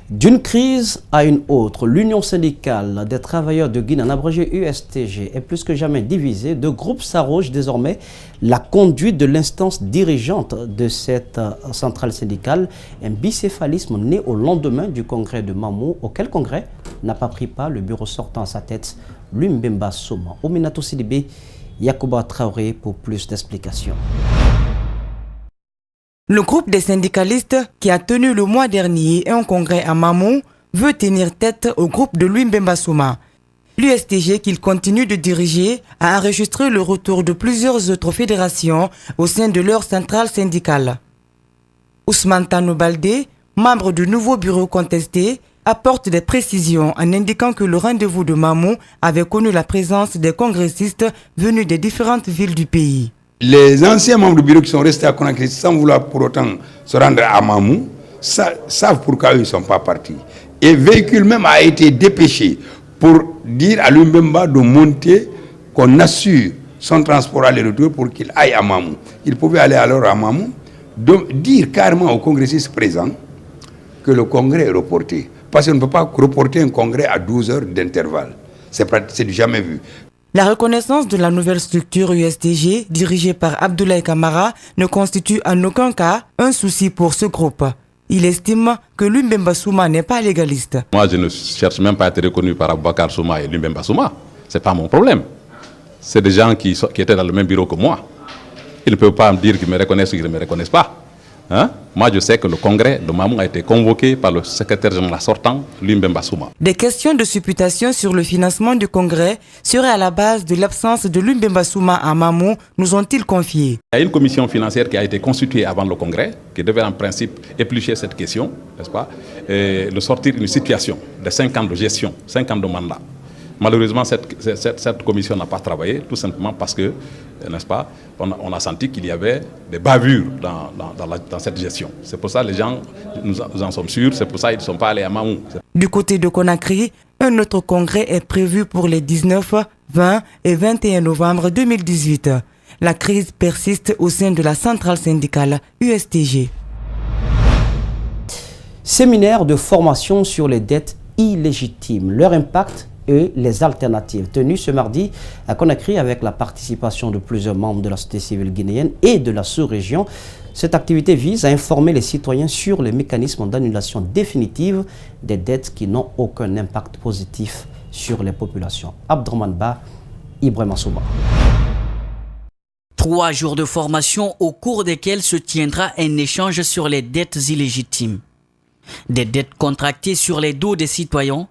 D'une crise à une autre, l'Union syndicale des travailleurs de Guinée, en abrégé USTG, est plus que jamais divisée. Deux groupes s'arrogent désormais la conduite de l'instance dirigeante de cette centrale syndicale. Un bicéphalisme né au lendemain du congrès de Mamou, auquel congrès n'a pas pris part le bureau sortant à sa tête, Lumbemba Soma. Ominato Sidibé, Yacouba Traoré pour plus d'explications. Le groupe des syndicalistes qui a tenu le mois dernier un congrès à Mamou veut tenir tête au groupe de Lumbemba Soma. L'USTG qu'il continue de diriger a enregistré le retour de plusieurs autres fédérations au sein de leur centrale syndicale. Ousmane Tanou Baldé, membre du nouveau bureau contesté, apporte des précisions en indiquant que le rendez-vous de Mamou avait connu la présence des congressistes venus des différentes villes du pays. Les anciens membres du bureau qui sont restés à Conakry sans vouloir pour autant se rendre à Mamou savent pourquoi ils ne sont pas partis. Et le véhicule même a été dépêché pour dire à Lumbemba de monter, qu'on assure son transport aller-retour pour qu'il aille à Mamou. Il pouvait aller alors à Mamou, dire carrément aux congressistes présents que le congrès est reporté. Parce qu'on ne peut pas reporter un congrès à 12 heures d'intervalle. C'est du jamais vu. La reconnaissance de la nouvelle structure USTG, dirigée par Abdoulaye Kamara, ne constitue en aucun cas un souci pour ce groupe. Il estime que Lumbemba Soma n'est pas légaliste. Moi, je ne cherche même pas à être reconnu par Aboubakar Soma et Lumbemba Soma. Ce n'est pas mon problème. C'est des gens qui étaient dans le même bureau que moi. Ils ne peuvent pas me dire qu'ils me reconnaissent ou qu'ils ne me reconnaissent pas. Hein? Moi, je sais que le congrès de Mamou a été convoqué par le secrétaire général sortant, Lumbemba Soma. Des questions de supputation sur le financement du congrès seraient à la base de l'absence de Lumbemba Soma à Mamou, nous ont-ils confié. Il y a une commission financière qui a été constituée avant le congrès, qui devait en principe éplucher cette question, n'est-ce pas, et de sortir une situation de 5 ans de gestion, 5 ans de mandat. Malheureusement, cette commission n'a pas travaillé, tout simplement parce que, n'est-ce pas, on a senti qu'il y avait des bavures dans cette gestion. C'est pour ça que les gens, nous en sommes sûrs, c'est pour ça qu'ils ne sont pas allés à Mamou. Du côté de Conakry, un autre congrès est prévu pour les 19, 20 et 21 novembre 2018. La crise persiste au sein de la centrale syndicale USTG. Séminaire de formation sur les dettes illégitimes, leur impact et les alternatives, tenues ce mardi à Conakry avec la participation de plusieurs membres de la société civile guinéenne et de la sous-région. Cette activité vise à informer les citoyens sur les mécanismes d'annulation définitive des dettes qui n'ont aucun impact positif sur les populations. Abdraman Ba, Ibrahima Souma. 3 jours de formation au cours desquels se tiendra un échange sur les dettes illégitimes. Des dettes contractées sur les dos des citoyens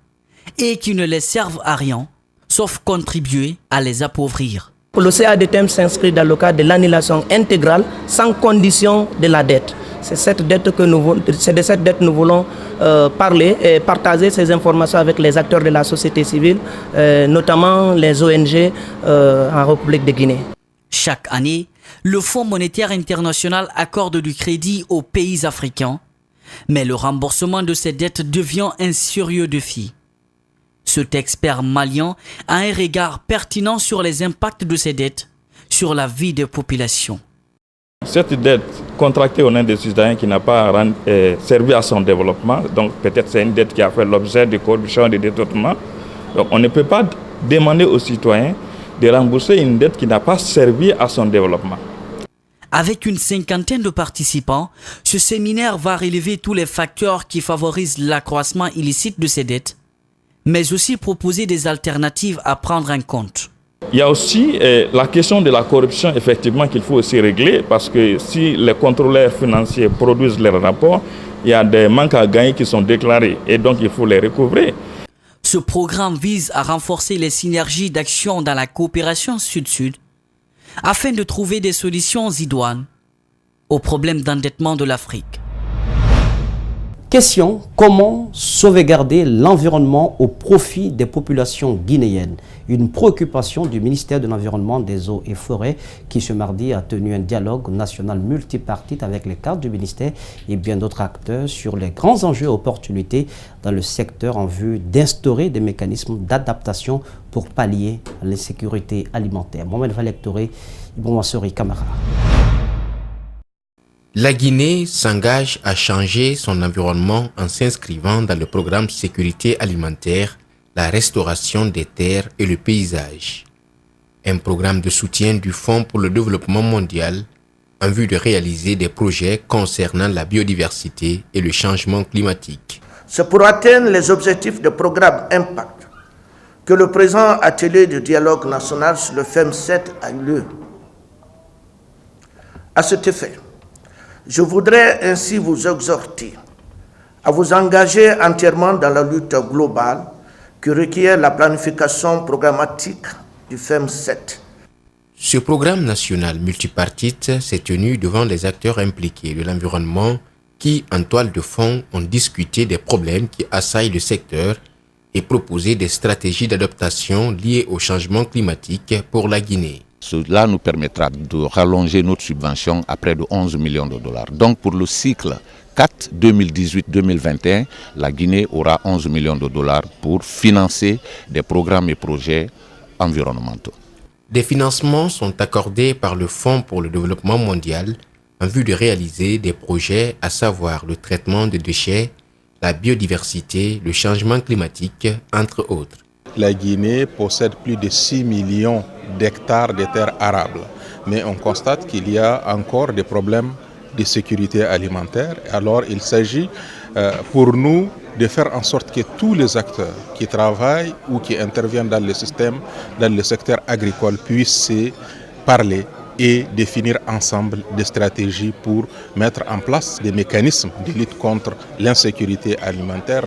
et qui ne les servent à rien, sauf contribuer à les appauvrir. Le CADTM s'inscrit dans le cadre de l'annulation intégrale sans condition de la dette. C'est de cette dette que nous voulons parler et partager ces informations avec les acteurs de la société civile, notamment les ONG en République de Guinée. Chaque année, le Fonds monétaire international accorde du crédit aux pays africains, mais le remboursement de ces dettes devient un sérieux défi. Cet expert malien a un regard pertinent sur les impacts de ces dettes sur la vie des populations. Cette dette contractée au nom des citoyens qui n'a pas servi à son développement, donc peut-être c'est une dette qui a fait l'objet de corruption et de détournement. Donc on ne peut pas demander aux citoyens de rembourser une dette qui n'a pas servi à son développement. Avec une 50aine de participants, ce séminaire va relever tous les facteurs qui favorisent l'accroissement illicite de ces dettes, mais aussi proposer des alternatives à prendre en compte. Il y a aussi la question de la corruption, effectivement, qu'il faut aussi régler, parce que si les contrôleurs financiers produisent leurs rapports, il y a des manques à gagner qui sont déclarés, et donc il faut les recouvrer. Ce programme vise à renforcer les synergies d'action dans la coopération Sud-Sud, afin de trouver des solutions idoines aux problèmes d'endettement de l'Afrique. Question, comment sauvegarder l'environnement au profit des populations guinéennes? Une préoccupation du ministère de l'Environnement, des Eaux et Forêts qui ce mardi a tenu un dialogue national multipartite avec les cadres du ministère et bien d'autres acteurs sur les grands enjeux et opportunités dans le secteur en vue d'instaurer des mécanismes d'adaptation pour pallier à l'insécurité alimentaire. Mohamed Valectoré, Ibrahima Sori, Camara. La Guinée s'engage à changer son environnement en s'inscrivant dans le programme Sécurité alimentaire, la restauration des terres et le paysage. Un programme de soutien du Fonds pour le développement mondial en vue de réaliser des projets concernant la biodiversité et le changement climatique. C'est pour atteindre les objectifs du programme Impact que le présent atelier de dialogue national sur le FEM7 a eu lieu. À cet effet, je voudrais ainsi vous exhorter à vous engager entièrement dans la lutte globale qui requiert la planification programmatique du FEM7. Ce programme national multipartite s'est tenu devant les acteurs impliqués de l'environnement qui, en toile de fond, ont discuté des problèmes qui assaillent le secteur et proposé des stratégies d'adaptation liées au changement climatique pour la Guinée. Cela nous permettra de rallonger notre subvention à près de 11 millions de dollars. Donc pour le cycle 4 2018-2021, la Guinée aura 11 millions de dollars pour financer des programmes et projets environnementaux. Des financements sont accordés par le Fonds pour le développement mondial en vue de réaliser des projets, à savoir le traitement des déchets, la biodiversité, le changement climatique, entre autres. La Guinée possède plus de 6 millions d'hectares de terres arables, mais on constate qu'il y a encore des problèmes de sécurité alimentaire. Alors il s'agit pour nous de faire en sorte que tous les acteurs qui travaillent ou qui interviennent dans le système, dans le secteur agricole, puissent se parler et définir ensemble des stratégies pour mettre en place des mécanismes de lutte contre l'insécurité alimentaire.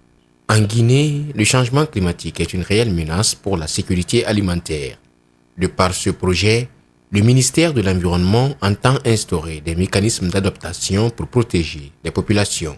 En Guinée, le changement climatique est une réelle menace pour la sécurité alimentaire. De par ce projet, le ministère de l'Environnement entend instaurer des mécanismes d'adaptation pour protéger les populations.